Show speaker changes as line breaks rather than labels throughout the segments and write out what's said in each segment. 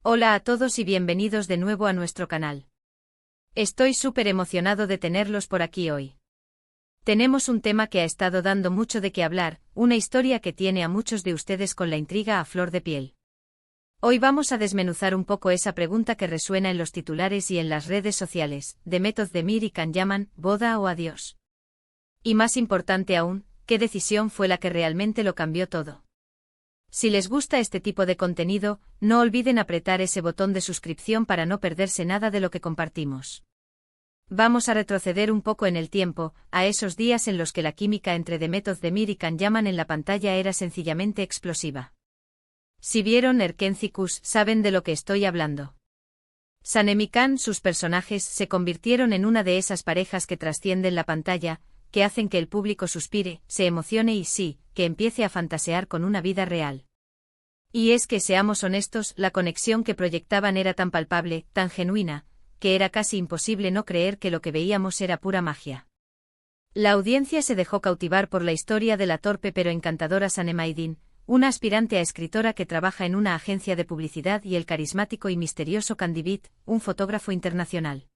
Hola a todos y bienvenidos de nuevo a nuestro canal. Estoy súper emocionado de tenerlos por aquí hoy. Tenemos un tema que ha estado dando mucho de qué hablar, una historia que tiene a muchos de ustedes con la intriga a flor de piel. Hoy vamos a desmenuzar un poco esa pregunta que resuena en los titulares y en las redes sociales, Demet Özdemir y Can Yaman, ¿boda o adiós? Y más importante aún, ¿qué decisión fue la que realmente lo cambió todo? Si les gusta este tipo de contenido, no olviden apretar ese botón de suscripción para no perderse nada de lo que compartimos. Vamos a retroceder un poco en el tiempo, a esos días en los que la química entre Demet Özdemir y Can Yaman en la pantalla era sencillamente explosiva. Si vieron Erkencikus, saben de lo que estoy hablando. Sanem y Can, sus personajes, se convirtieron en una de esas parejas que trascienden la pantalla, que hacen que el público suspire, se emocione y sí, que empiece a fantasear con una vida real. Y es que seamos honestos, la conexión que proyectaban era tan palpable, tan genuina, que era casi imposible no creer que lo que veíamos era pura magia. La audiencia se dejó cautivar por la historia de la torpe pero encantadora Sanem Aydin, una aspirante a escritora que trabaja en una agencia de publicidad, y el carismático y misterioso Can David, un fotógrafo internacional.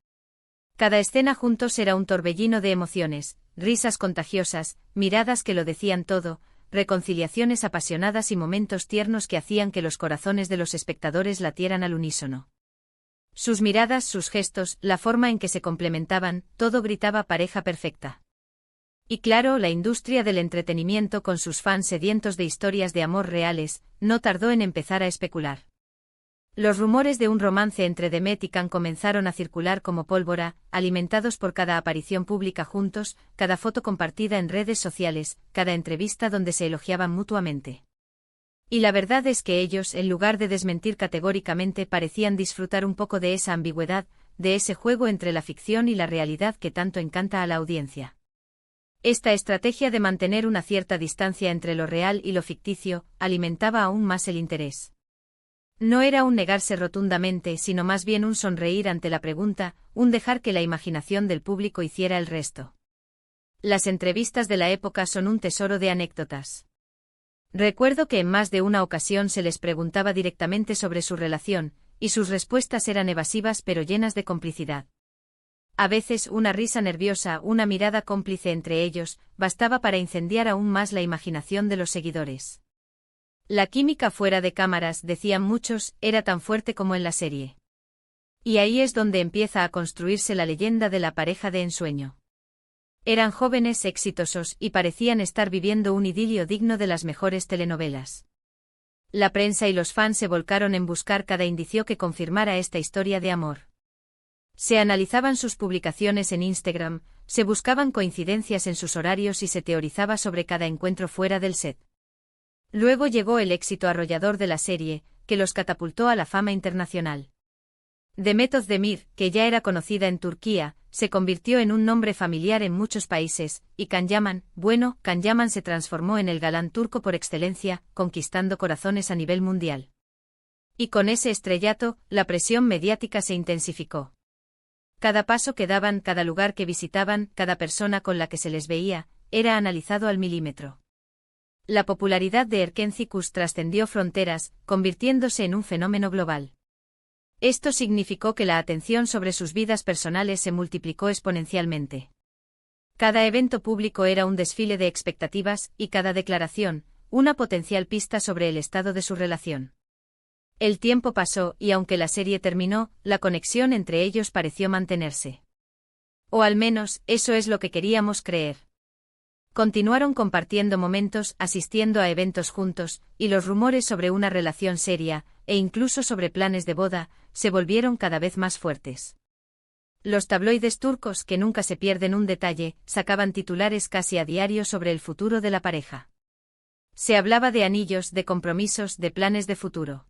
Cada escena juntos era un torbellino de emociones, risas contagiosas, miradas que lo decían todo, reconciliaciones apasionadas y momentos tiernos que hacían que los corazones de los espectadores latieran al unísono. Sus miradas, sus gestos, la forma en que se complementaban, todo gritaba pareja perfecta. Y claro, la industria del entretenimiento, con sus fans sedientos de historias de amor reales, no tardó en empezar a especular. Los rumores de un romance entre Demet y Can comenzaron a circular como pólvora, alimentados por cada aparición pública juntos, cada foto compartida en redes sociales, cada entrevista donde se elogiaban mutuamente. Y la verdad es que ellos, en lugar de desmentir categóricamente, parecían disfrutar un poco de esa ambigüedad, de ese juego entre la ficción y la realidad que tanto encanta a la audiencia. Esta estrategia de mantener una cierta distancia entre lo real y lo ficticio, alimentaba aún más el interés. No era un negarse rotundamente, sino más bien un sonreír ante la pregunta, un dejar que la imaginación del público hiciera el resto. Las entrevistas de la época son un tesoro de anécdotas. Recuerdo que en más de una ocasión se les preguntaba directamente sobre su relación, y sus respuestas eran evasivas pero llenas de complicidad. A veces una risa nerviosa, una mirada cómplice entre ellos, bastaba para incendiar aún más la imaginación de los seguidores. La química fuera de cámaras, decían muchos, era tan fuerte como en la serie. Y ahí es donde empieza a construirse la leyenda de la pareja de ensueño. Eran jóvenes, exitosos, y parecían estar viviendo un idilio digno de las mejores telenovelas. La prensa y los fans se volcaron en buscar cada indicio que confirmara esta historia de amor. Se analizaban sus publicaciones en Instagram, se buscaban coincidencias en sus horarios y se teorizaba sobre cada encuentro fuera del set. Luego llegó el éxito arrollador de la serie, que los catapultó a la fama internacional. Demet Özdemir, que ya era conocida en Turquía, se convirtió en un nombre familiar en muchos países, y Can Yaman, bueno, Can Yaman se transformó en el galán turco por excelencia, conquistando corazones a nivel mundial. Y con ese estrellato, la presión mediática se intensificó. Cada paso que daban, cada lugar que visitaban, cada persona con la que se les veía, era analizado al milímetro. La popularidad de Erkencikus trascendió fronteras, convirtiéndose en un fenómeno global. Esto significó que la atención sobre sus vidas personales se multiplicó exponencialmente. Cada evento público era un desfile de expectativas, y cada declaración, una potencial pista sobre el estado de su relación. El tiempo pasó, y aunque la serie terminó, la conexión entre ellos pareció mantenerse. O al menos, eso es lo que queríamos creer. Continuaron compartiendo momentos, asistiendo a eventos juntos, y los rumores sobre una relación seria, e incluso sobre planes de boda, se volvieron cada vez más fuertes. Los tabloides turcos, que nunca se pierden un detalle, sacaban titulares casi a diario sobre el futuro de la pareja. Se hablaba de anillos, de compromisos, de planes de futuro.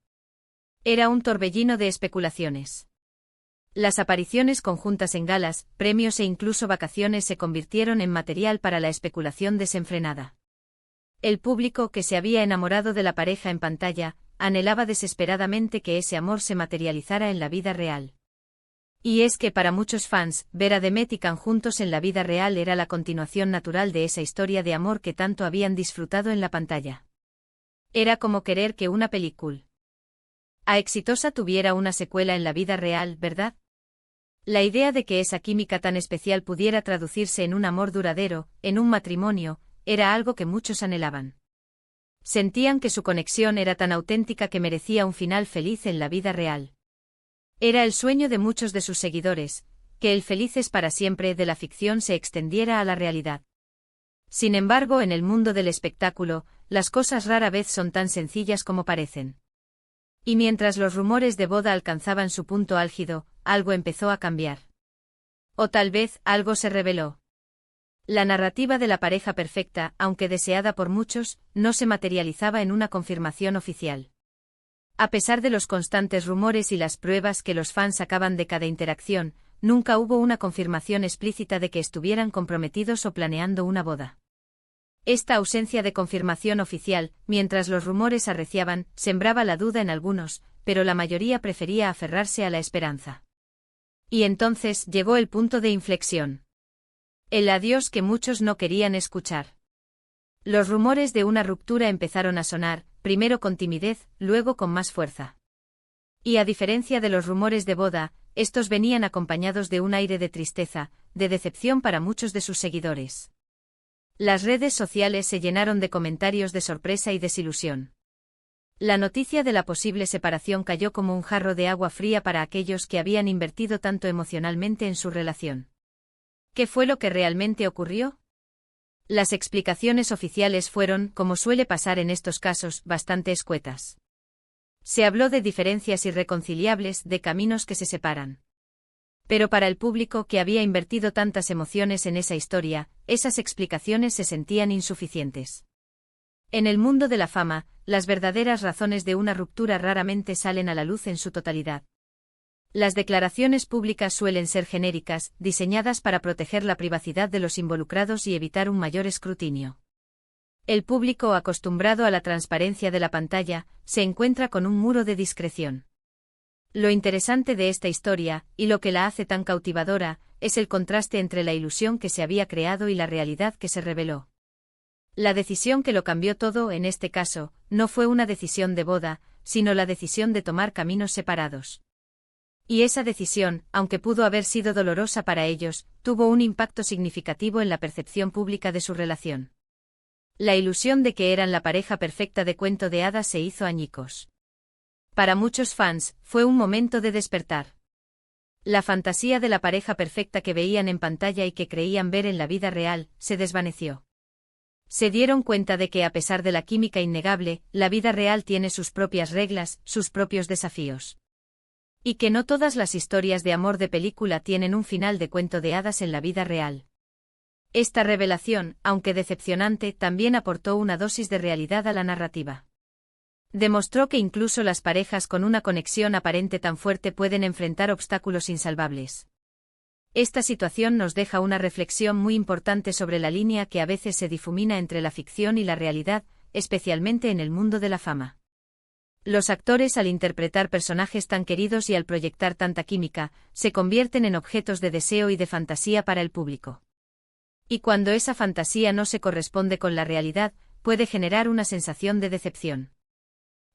Era un torbellino de especulaciones. Las apariciones conjuntas en galas, premios e incluso vacaciones se convirtieron en material para la especulación desenfrenada. El público, que se había enamorado de la pareja en pantalla, anhelaba desesperadamente que ese amor se materializara en la vida real. Y es que para muchos fans, ver a Demet y Can juntos en la vida real era la continuación natural de esa historia de amor que tanto habían disfrutado en la pantalla. Era como querer que una película A Exitosa tuviera una secuela en la vida real, ¿verdad? La idea de que esa química tan especial pudiera traducirse en un amor duradero, en un matrimonio, era algo que muchos anhelaban. Sentían que su conexión era tan auténtica que merecía un final feliz en la vida real. Era el sueño de muchos de sus seguidores, que el felices para siempre de la ficción se extendiera a la realidad. Sin embargo, en el mundo del espectáculo, las cosas rara vez son tan sencillas como parecen. Y mientras los rumores de boda alcanzaban su punto álgido, algo empezó a cambiar. O tal vez, algo se reveló. La narrativa de la pareja perfecta, aunque deseada por muchos, no se materializaba en una confirmación oficial. A pesar de los constantes rumores y las pruebas que los fans sacaban de cada interacción, nunca hubo una confirmación explícita de que estuvieran comprometidos o planeando una boda. Esta ausencia de confirmación oficial, mientras los rumores arreciaban, sembraba la duda en algunos, pero la mayoría prefería aferrarse a la esperanza. Y entonces llegó el punto de inflexión. El adiós que muchos no querían escuchar. Los rumores de una ruptura empezaron a sonar, primero con timidez, luego con más fuerza. Y a diferencia de los rumores de boda, estos venían acompañados de un aire de tristeza, de decepción para muchos de sus seguidores. Las redes sociales se llenaron de comentarios de sorpresa y desilusión. La noticia de la posible separación cayó como un jarro de agua fría para aquellos que habían invertido tanto emocionalmente en su relación. ¿Qué fue lo que realmente ocurrió? Las explicaciones oficiales fueron, como suele pasar en estos casos, bastante escuetas. Se habló de diferencias irreconciliables, de caminos que se separan. Pero para el público que había invertido tantas emociones en esa historia, esas explicaciones se sentían insuficientes. En el mundo de la fama, las verdaderas razones de una ruptura raramente salen a la luz en su totalidad. Las declaraciones públicas suelen ser genéricas, diseñadas para proteger la privacidad de los involucrados y evitar un mayor escrutinio. El público, acostumbrado a la transparencia de la pantalla, se encuentra con un muro de discreción. Lo interesante de esta historia, y lo que la hace tan cautivadora, es el contraste entre la ilusión que se había creado y la realidad que se reveló. La decisión que lo cambió todo, en este caso, no fue una decisión de boda, sino la decisión de tomar caminos separados. Y esa decisión, aunque pudo haber sido dolorosa para ellos, tuvo un impacto significativo en la percepción pública de su relación. La ilusión de que eran la pareja perfecta de cuento de hadas se hizo añicos. Para muchos fans, fue un momento de despertar. La fantasía de la pareja perfecta que veían en pantalla y que creían ver en la vida real, se desvaneció. Se dieron cuenta de que a pesar de la química innegable, la vida real tiene sus propias reglas, sus propios desafíos. Y que no todas las historias de amor de película tienen un final de cuento de hadas en la vida real. Esta revelación, aunque decepcionante, también aportó una dosis de realidad a la narrativa. Demostró que incluso las parejas con una conexión aparente tan fuerte pueden enfrentar obstáculos insalvables. Esta situación nos deja una reflexión muy importante sobre la línea que a veces se difumina entre la ficción y la realidad, especialmente en el mundo de la fama. Los actores, al interpretar personajes tan queridos y al proyectar tanta química, se convierten en objetos de deseo y de fantasía para el público. Y cuando esa fantasía no se corresponde con la realidad, puede generar una sensación de decepción.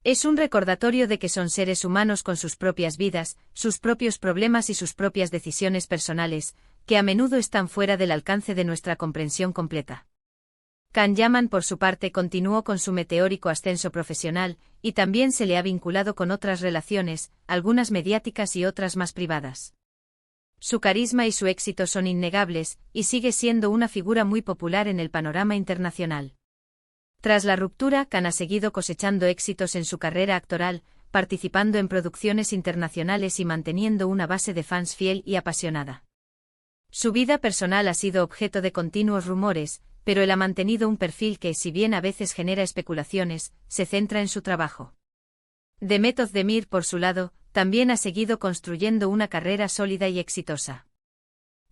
Es un recordatorio de que son seres humanos con sus propias vidas, sus propios problemas y sus propias decisiones personales, que a menudo están fuera del alcance de nuestra comprensión completa. Can Yaman, por su parte, continuó con su meteórico ascenso profesional, y también se le ha vinculado con otras relaciones, algunas mediáticas y otras más privadas. Su carisma y su éxito son innegables, y sigue siendo una figura muy popular en el panorama internacional. Tras la ruptura, Can ha seguido cosechando éxitos en su carrera actoral, participando en producciones internacionales y manteniendo una base de fans fiel y apasionada. Su vida personal ha sido objeto de continuos rumores, pero él ha mantenido un perfil que, si bien a veces genera especulaciones, se centra en su trabajo. Demet Özdemir, por su lado, también ha seguido construyendo una carrera sólida y exitosa.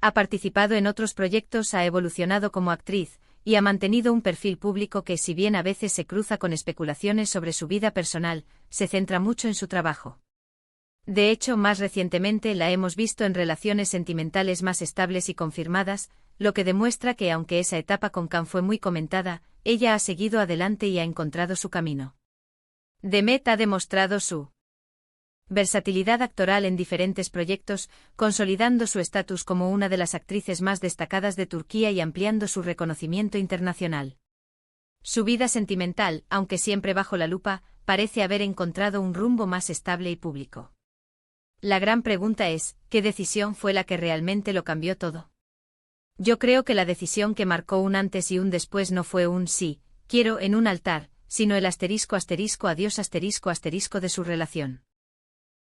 Ha participado en otros proyectos, ha evolucionado como actriz, y ha mantenido un perfil público que, si bien a veces se cruza con especulaciones sobre su vida personal, se centra mucho en su trabajo. De hecho, más recientemente la hemos visto en relaciones sentimentales más estables y confirmadas, lo que demuestra que, aunque esa etapa con Can fue muy comentada, ella ha seguido adelante y ha encontrado su camino. Demet ha demostrado su Versatilidad actoral en diferentes proyectos, consolidando su estatus como una de las actrices más destacadas de Turquía y ampliando su reconocimiento internacional. Su vida sentimental, aunque siempre bajo la lupa, parece haber encontrado un rumbo más estable y público. La gran pregunta es, ¿qué decisión fue la que realmente lo cambió todo? Yo creo que la decisión que marcó un antes y un después no fue un sí, quiero en un altar, sino el *** adiós *** de su relación.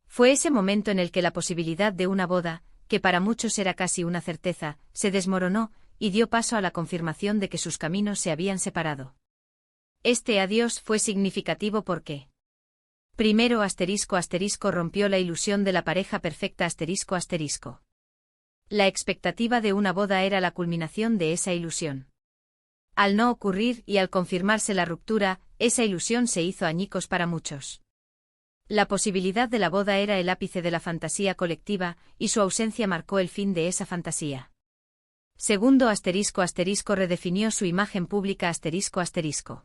Fue ese momento en el que la posibilidad de una boda, que para muchos era casi una certeza, se desmoronó, y dio paso a la confirmación de que sus caminos se habían separado. Este adiós fue significativo porque primero *** rompió la ilusión de la pareja perfecta ***. La expectativa de una boda era la culminación de esa ilusión. Al no ocurrir y al confirmarse la ruptura, esa ilusión se hizo añicos para muchos. La posibilidad de la boda era el ápice de la fantasía colectiva, y su ausencia marcó el fin de esa fantasía. Segundo *** redefinió su imagen pública ***.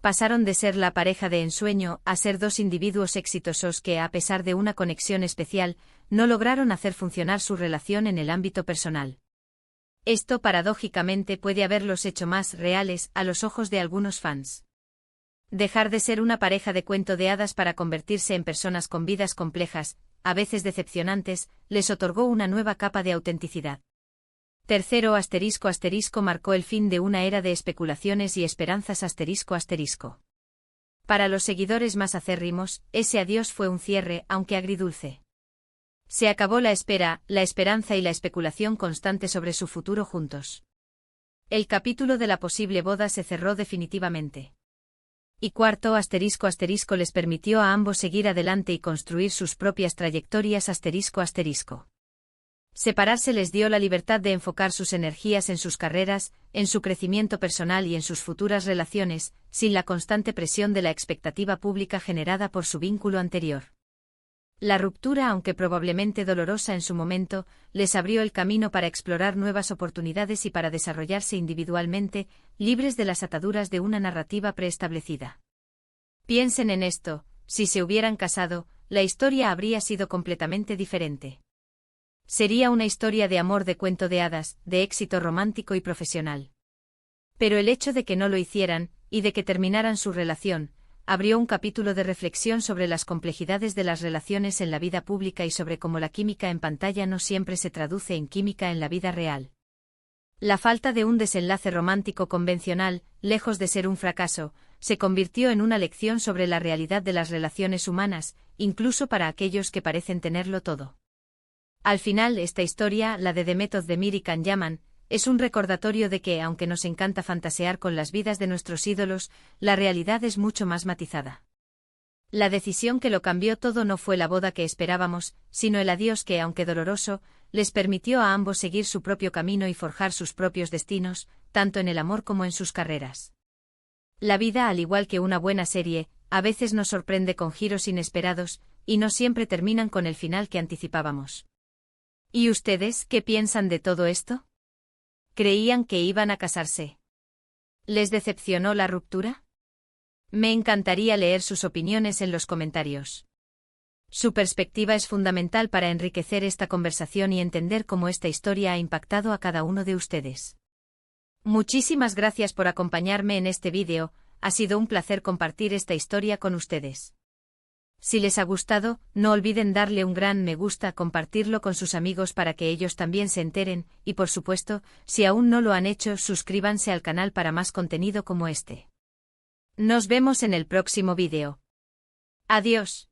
Pasaron de ser la pareja de ensueño a ser dos individuos exitosos que, a pesar de una conexión especial, no lograron hacer funcionar su relación en el ámbito personal. Esto paradójicamente puede haberlos hecho más reales a los ojos de algunos fans. Dejar de ser una pareja de cuento de hadas para convertirse en personas con vidas complejas, a veces decepcionantes, les otorgó una nueva capa de autenticidad. Tercero *** marcó el fin de una era de especulaciones y esperanzas ***. Para los seguidores más acérrimos, ese adiós fue un cierre, aunque agridulce. Se acabó la espera, la esperanza y la especulación constante sobre su futuro juntos. El capítulo de la posible boda se cerró definitivamente. Y cuarto *** les permitió a ambos seguir adelante y construir sus propias trayectorias ***. Separarse les dio la libertad de enfocar sus energías en sus carreras, en su crecimiento personal y en sus futuras relaciones, sin la constante presión de la expectativa pública generada por su vínculo anterior. La ruptura, aunque probablemente dolorosa en su momento, les abrió el camino para explorar nuevas oportunidades y para desarrollarse individualmente, libres de las ataduras de una narrativa preestablecida. Piensen en esto, si se hubieran casado, la historia habría sido completamente diferente. Sería una historia de amor de cuento de hadas, de éxito romántico y profesional. Pero el hecho de que no lo hicieran, y de que terminaran su relación, abrió un capítulo de reflexión sobre las complejidades de las relaciones en la vida pública y sobre cómo la química en pantalla no siempre se traduce en química en la vida real. La falta de un desenlace romántico convencional, lejos de ser un fracaso, se convirtió en una lección sobre la realidad de las relaciones humanas, incluso para aquellos que parecen tenerlo todo. Al final, esta historia, la de The Method de Miri Can Yaman, es un recordatorio de que, aunque nos encanta fantasear con las vidas de nuestros ídolos, la realidad es mucho más matizada. La decisión que lo cambió todo no fue la boda que esperábamos, sino el adiós que, aunque doloroso, les permitió a ambos seguir su propio camino y forjar sus propios destinos, tanto en el amor como en sus carreras. La vida, al igual que una buena serie, a veces nos sorprende con giros inesperados, y no siempre terminan con el final que anticipábamos. ¿Y ustedes qué piensan de todo esto? ¿Creían que iban a casarse? ¿Les decepcionó la ruptura? Me encantaría leer sus opiniones en los comentarios. Su perspectiva es fundamental para enriquecer esta conversación y entender cómo esta historia ha impactado a cada uno de ustedes. Muchísimas gracias por acompañarme en este vídeo, ha sido un placer compartir esta historia con ustedes. Si les ha gustado, no olviden darle un gran me gusta, compartirlo con sus amigos para que ellos también se enteren, y por supuesto, si aún no lo han hecho, suscríbanse al canal para más contenido como este. Nos vemos en el próximo vídeo. Adiós.